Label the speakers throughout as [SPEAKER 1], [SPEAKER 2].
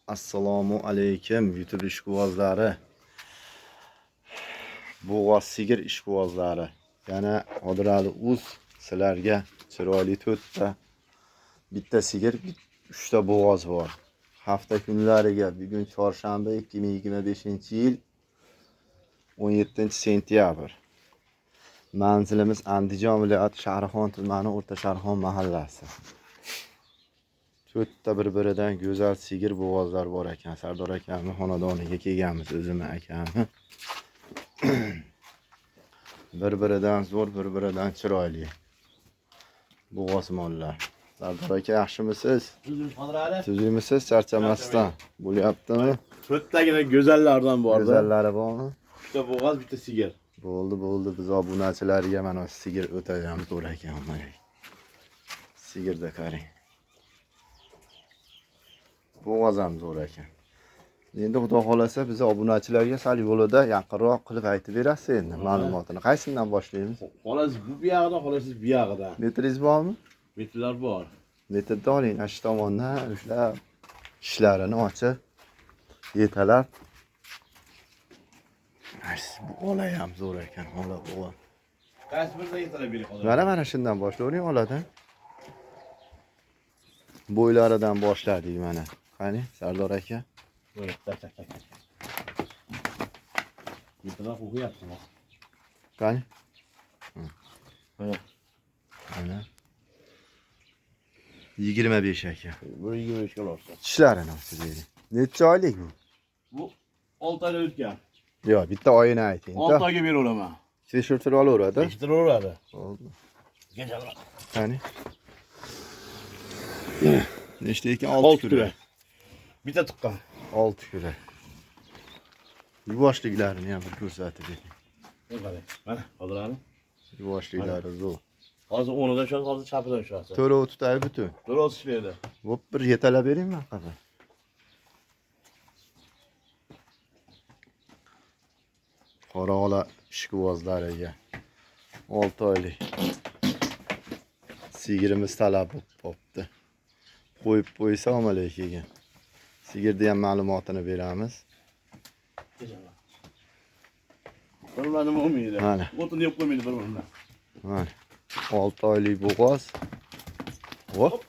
[SPEAKER 1] Assalomu alaykum YouTube ishqibozlari. Bo'g'oz sigir ishqibozlari. Yana Qodirali uz sizlarga chiroyli to'rtta bitta sigir, 3 ta bo'g'oz bor. Hafta kunlariga bugun chorshanba 2025-yil 17-sentyabr. Manzilimiz Andijon viloyati Sharxon tumani O'rta Sharxon mahallasi. To'rtta bir-biridan go'zal sigir bo'g'ozlar bor ekan. Sardor akamning xonadoniga kelganmiz, o'zimning akamni. Bir-biridan zo'r, bir-biridan chiroyli bo'g'oz mollar. Sardor aka, yaxshimisiz? Tuzimisiz? Charchamasdan bo'lyaptimi?
[SPEAKER 2] To'rttagina go'zallardan bor.
[SPEAKER 1] Go'zallari bormi?
[SPEAKER 2] Bitta bo'g'oz, bitta sigir.
[SPEAKER 1] Bo'ldi. Biz obunachilarga mana sigir o'tayamiz, zo'r ekan. Sigirda qarang. Bo'g'oz ham zo'r ekan. Endi xudo xolasa biz obunachilarga sal yo'lida yaqinroq qilib aytib berasiz endi ma'lumotini. Qaysidan boshlaymiz?
[SPEAKER 2] Xolos bu buyog'idan, xolosiz bu yog'idan.
[SPEAKER 1] Metringiz bormi?
[SPEAKER 2] Metrlar bor.
[SPEAKER 1] Metrda oling, ash tomondan ushlab ishlarini ochib yetalab. Bu ola ham zo'r ekan, ola bo'g'oz.
[SPEAKER 2] Qaysi birida yetalab bering hozir?
[SPEAKER 1] Mana shundan boshlayvering oladan. Bo'ylaridan boshladik mana. Qani, Sardor aka?
[SPEAKER 2] Buyur, tak. Yetalab o'qiyapsiz.
[SPEAKER 1] Qani?
[SPEAKER 2] Mana.
[SPEAKER 1] Mana. 25 aka.
[SPEAKER 2] Bu 25 ga olsa.
[SPEAKER 1] Tishlarini ochib bering. Necha oylik bu?
[SPEAKER 2] Bu 6 oyda o'tgan.
[SPEAKER 1] Yo'q, bitta oyini ayting.
[SPEAKER 2] 6 oyga beraveraman.
[SPEAKER 1] Tekshirtirib olaveradi.
[SPEAKER 2] Tekshiraveradi.
[SPEAKER 1] Bo'ldi.
[SPEAKER 2] Kechalar.
[SPEAKER 1] Qani? Nechta ekan?
[SPEAKER 2] 6 kura. Bitta tuqqan.
[SPEAKER 1] 6 kura. Yuvoshliklarini ham bir ko'rsatib bering.
[SPEAKER 2] Mana, hozirlarni.
[SPEAKER 1] Yuvoshliklari zo'r.
[SPEAKER 2] Hozir o'rnidan tushadi, hozir chapidan tushadi.
[SPEAKER 1] To'rov tutay butun.
[SPEAKER 2] To'rov ishlaydi.
[SPEAKER 1] Bo'p, bir yetalab beringmi qaba? Qora ola ishqibozlariga 6 oylik sigirimiz talab bo'pti. Qo'yib qo'ysa omalaga kelgan. Sigirda ham ma'lumotini beramiz.
[SPEAKER 2] Bir nima olmaydi.
[SPEAKER 1] Mana.
[SPEAKER 2] O'tin deb qo'ymaydi bir-biridan.
[SPEAKER 1] Mana. 6 oylik bo'g'oz. Hop.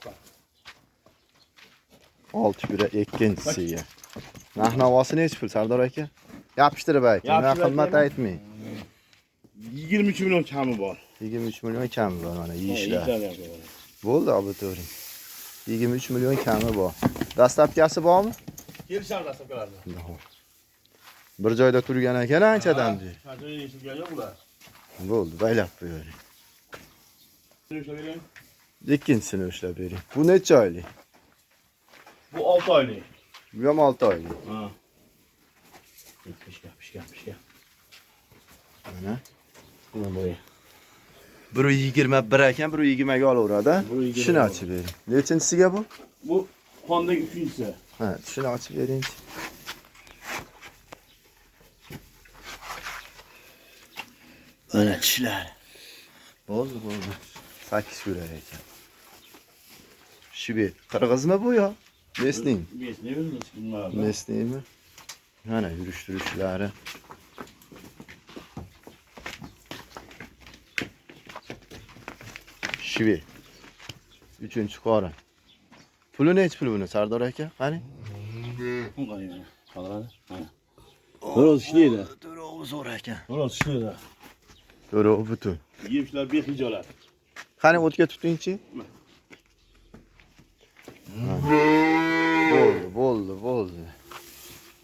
[SPEAKER 1] 6 kura ikkinchisiga. Narx-navosi necha pul Sardor aka? Yapishtirib ayting. Nima qimmat aytmang.
[SPEAKER 2] 23 million kami bor.
[SPEAKER 1] 23 million kami bor mana yeyishlar. Bo'ldi, abitoriy. 23 million kami bor. Dastlabkasi bormi?
[SPEAKER 2] Kelishar dastlabkalarni.
[SPEAKER 1] Bir joyda turgan ekan anchadan beri.
[SPEAKER 2] Qancha yeyishgan yo'q ular.
[SPEAKER 1] Bo'ldi, baylab qo'ying.
[SPEAKER 2] Ushlab bering.
[SPEAKER 1] Ikkinchisini ushlab bering. Bu necha oylik?
[SPEAKER 2] Bu 6 oylik.
[SPEAKER 1] Bu ham 6 oylik.
[SPEAKER 2] Ha. Pishgan.
[SPEAKER 1] Mana.
[SPEAKER 2] Buni bo'yi.
[SPEAKER 1] 1.21 ekan, 1.20 ga olaveradi. Shuni ochib bering. Nechinchisiga bu?
[SPEAKER 2] Bu qondagi 3-inchisi.
[SPEAKER 1] Ha, shuni ochib bering.
[SPEAKER 2] Mana tishlar.
[SPEAKER 1] Bo'ldi. 8 kura ekan. Shibet. Qirg'izmi bu yo? Mesning. Mesningmi? Mana yurishtirishlari. Shibet. 3-qorin. Puli necha pul buni Sardor aka? Qani?
[SPEAKER 2] Mana. To'roz ishlaydi.
[SPEAKER 1] To'rov zo'r ekan.
[SPEAKER 2] To'roz ishlaydi.
[SPEAKER 1] To'rov butun.
[SPEAKER 2] Yeyishlar behijolat.
[SPEAKER 1] Qani o'tga tutingchi? Bo'ldi.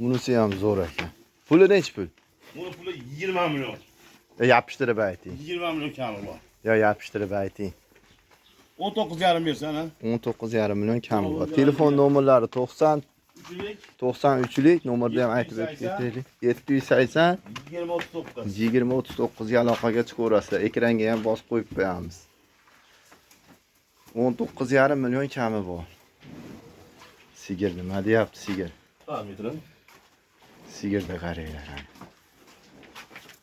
[SPEAKER 1] Bunisi ham zo'r ekan. Puli necha pul?
[SPEAKER 2] Buni puli 20 million.
[SPEAKER 1] Yapishtirib ayting.
[SPEAKER 2] 20 million kami bor.
[SPEAKER 1] Yo, yapishtirib ayting.
[SPEAKER 2] 19,5 bersan, ha?
[SPEAKER 1] 19,5 million kami bor. Telefon nomerlari 93lik nomerda ham aytib o'taylik. 780 2039 ga aloqaga chiqaverasizlar. Ekranga ham bosib qo'yib qo'yamiz. 19,5 million kami bor. Sigir nima deyapti sigir?
[SPEAKER 2] Ha, metrim.
[SPEAKER 1] Sigirda qaranglar.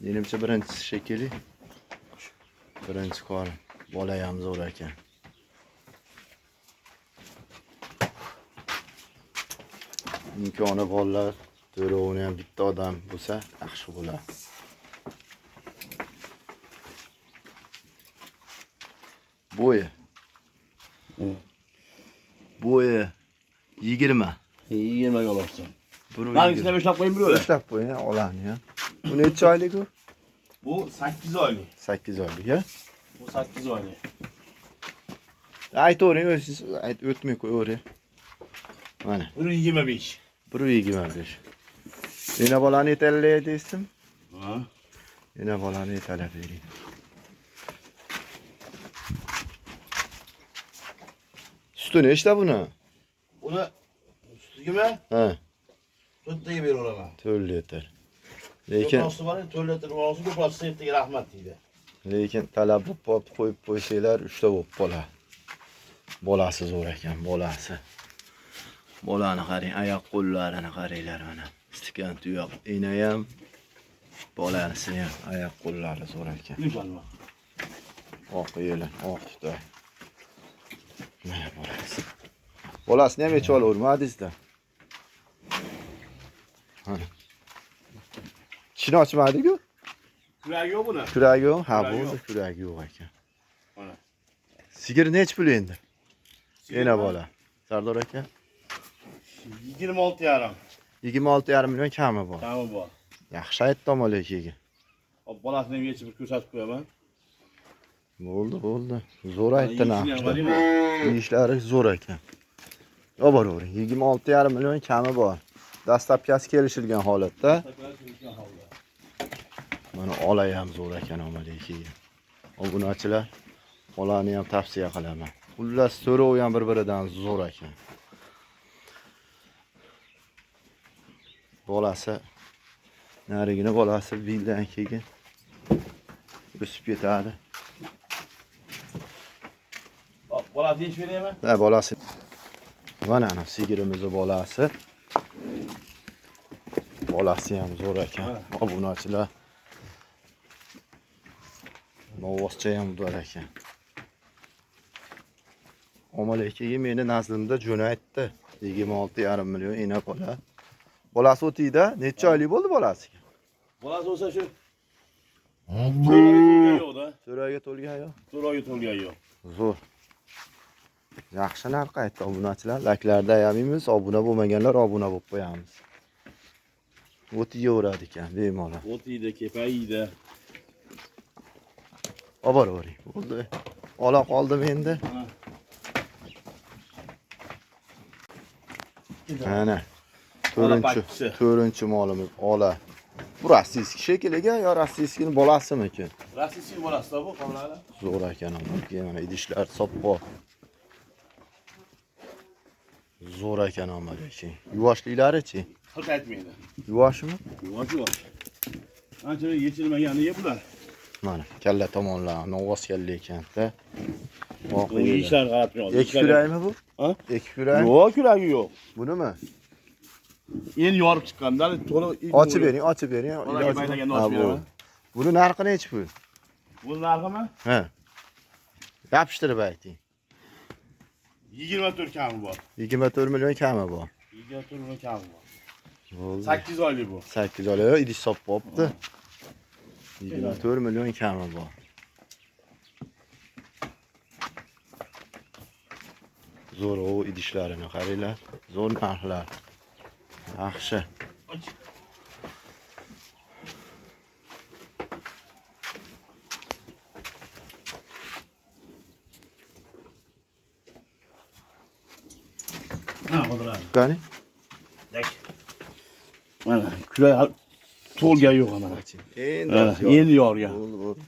[SPEAKER 1] Menimcha birinchisi shekilli. Birinchi qorin. Bola ham zo'r ekan. imkoni borlar, to'rovini ham bitta odam bo'lsa, yaxshi bo'ladi. Bo'yi. Bo'yi 20.
[SPEAKER 2] 20 ga olursan.
[SPEAKER 1] Buni
[SPEAKER 2] Hangisini ushlab qo'ying bir o'la?
[SPEAKER 1] ushlab qo'ying, olani ham. Bu necha oylik u?
[SPEAKER 2] Bu 8 oylik.
[SPEAKER 1] 8 oylik, ya?
[SPEAKER 2] Bu 8 oylik.
[SPEAKER 1] Aytavering, o'zingiz o'tmay qo'yavering. Mana,
[SPEAKER 2] 125.
[SPEAKER 1] 125. Yana bolani yetalay deysiz?
[SPEAKER 2] Ha.
[SPEAKER 1] Yana bolani yetalab bering. Suti nechta buni?
[SPEAKER 2] Uni ustigimi?
[SPEAKER 1] Ha,
[SPEAKER 2] 4 taga beraman.
[SPEAKER 1] 4 litr. Lekin
[SPEAKER 2] Yo'qosi bor, 4 litr olsa ko'proq sentga rahmat deydi.
[SPEAKER 1] lekin talab qo'yib qo'ysanglar 3 ta bo'lib qoladi. Bolasi zo'r ekan, bolasi. Bolani qarang, oyoq qo'llarini qaranglar mana. Stikan tuyoq, ina ham, bolasi ham, oyoq qo'llari zo'r ekan.
[SPEAKER 2] Inshaalloh.
[SPEAKER 1] Oq yelan, oq tuta. Mana bolasi. Bolasini ham yechib olavermadingizda. Mana. Chini ochmadiku?
[SPEAKER 2] Kuragi yo'q buni.
[SPEAKER 1] Kuragi yo'q? Ha,
[SPEAKER 2] Kuragi
[SPEAKER 1] bo'ldi,
[SPEAKER 2] yo'q.
[SPEAKER 1] kuragi yo'q ekan.
[SPEAKER 2] Mana.
[SPEAKER 1] Sigir nech pul endi? Yana bola. Sardor aka
[SPEAKER 2] 26,5.
[SPEAKER 1] 26,5 million kami bor.
[SPEAKER 2] Kami bor.
[SPEAKER 1] Yaxshi aytdim olekiga.
[SPEAKER 2] Hop, bolasini ham yechib ko'rsatib qo'yaman.
[SPEAKER 1] Bo'ldi. Zo'r aytdi
[SPEAKER 2] Yeyishini ham
[SPEAKER 1] narxda.
[SPEAKER 2] qarayman.
[SPEAKER 1] Ishlari zo'r ekan. Olib boravering. 26,5 million kami bor. Dastlabkasi kelishilgan holatda. Mana olay ham zo'r ekan omalekiga. Obunachilar, olani ham tavsiya qilaman. Xullas so'rovi ham bir-biridan zo'r ekan. Bolasi, narigini bolasi bildan keyin o'sib ketadi.
[SPEAKER 2] Hop, bolasini yechib beraymi?
[SPEAKER 1] Ha, bolasi. Mana ana sigirimizni bolasi. Bolasi ham zo'r ekan. Obunachilar. Novvoscha ham zo'r ekan. Omalekiga meni nazdimda jo'natdi. 26,5 million ina bola. Bolasi o'tiyda, necha oylik bo'ldi bolasiga?
[SPEAKER 2] Bolasi bo'lsa shu 4 oyga yo'q-da.
[SPEAKER 1] 4 oyga to'lgan yo'q.
[SPEAKER 2] 4 oyga to'lgan yo'q.
[SPEAKER 1] Zo'r. Yaxshi narx aytdi obunachilar. Laklarda ayamimiz, obuna bo'lmaganlar obuna bo'lib qo'yamiz. O'tiyaveradi ekan bemalol.
[SPEAKER 2] O'tiydi, kepayiydi.
[SPEAKER 1] Olib boravering. Bo'ldi. Ola qoldim endi. Mana. To'rtinchi molimiz ola. Bu rossiyskiy shekilliga yo rossiyskiyning bolasimikin?
[SPEAKER 2] Rossiyskiy bolasi bu qoladi.
[SPEAKER 1] Zo'r ekan ammo mana idishlar sopqoq. Zo'r ekan ammo lekin. Yuvoshliklari-chi?
[SPEAKER 2] Hiq aytmaydi.
[SPEAKER 1] Yuvoshmi?
[SPEAKER 2] Yo'q. Anchalar yechilmaganiga bular.
[SPEAKER 1] Mana kalla tomonlar novvos kalla ekan-da.
[SPEAKER 2] Bu ishlar qaratmayapti.
[SPEAKER 1] Ekib yuraymi bu?
[SPEAKER 2] Ha?
[SPEAKER 1] Ekib yuraymi?
[SPEAKER 2] Yo'q, kuragi yo'q.
[SPEAKER 1] Bunimi?
[SPEAKER 2] Endi yorib chiqqanda to'liq
[SPEAKER 1] Ochib bering.
[SPEAKER 2] Onaga maydaganda ochib beraman.
[SPEAKER 1] Buni narxi nechi pul?
[SPEAKER 2] Bu narximi?
[SPEAKER 1] Ha. Yopishtirib ayting.
[SPEAKER 2] 24 kami bor.
[SPEAKER 1] 24 million kami bor.
[SPEAKER 2] 24 million kami bor.
[SPEAKER 1] Bo'ldi.
[SPEAKER 2] 8 oylik bu.
[SPEAKER 1] 8 oylik idish sop bo'pti. 24 million kami bor. Zo'r o idishlarini qaranglar. Zo'r narxlar. Yaxshi.
[SPEAKER 2] Ha, qo'diradi.
[SPEAKER 1] Qani?
[SPEAKER 2] Mana kurak to'lgan yo'q mana. Endi yorgan.
[SPEAKER 1] Bo'ldi.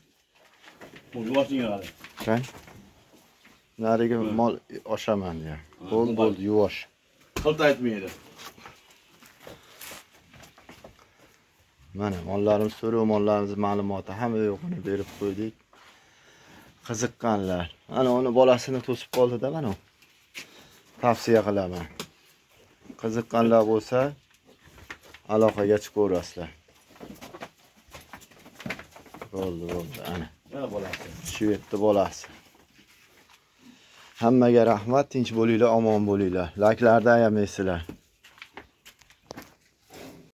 [SPEAKER 2] Bu yuvoshning qara.
[SPEAKER 1] Qani? Nariga mol oshaman ya. Bo'ldi, yuvosh.
[SPEAKER 2] Hiq aytmaydi.
[SPEAKER 1] Mana mollarimiz so'rov mollarimiz ma'lumoti hamma yo'qini berib qo'ydik. Qiziqqanlar. Ana uni bolasini to'sib qoldi-da mana. Tavsiya qilaman. Qiziqqanlar bo'lsa aloqaga chiqaverasizlar. Bo'ldi, ana.
[SPEAKER 2] Mana bolasi.
[SPEAKER 1] Shu yerda bolasi. Hammaga rahmat, tinch bo'linglar, omon bo'linglar. Like'larda ayamaysizlar.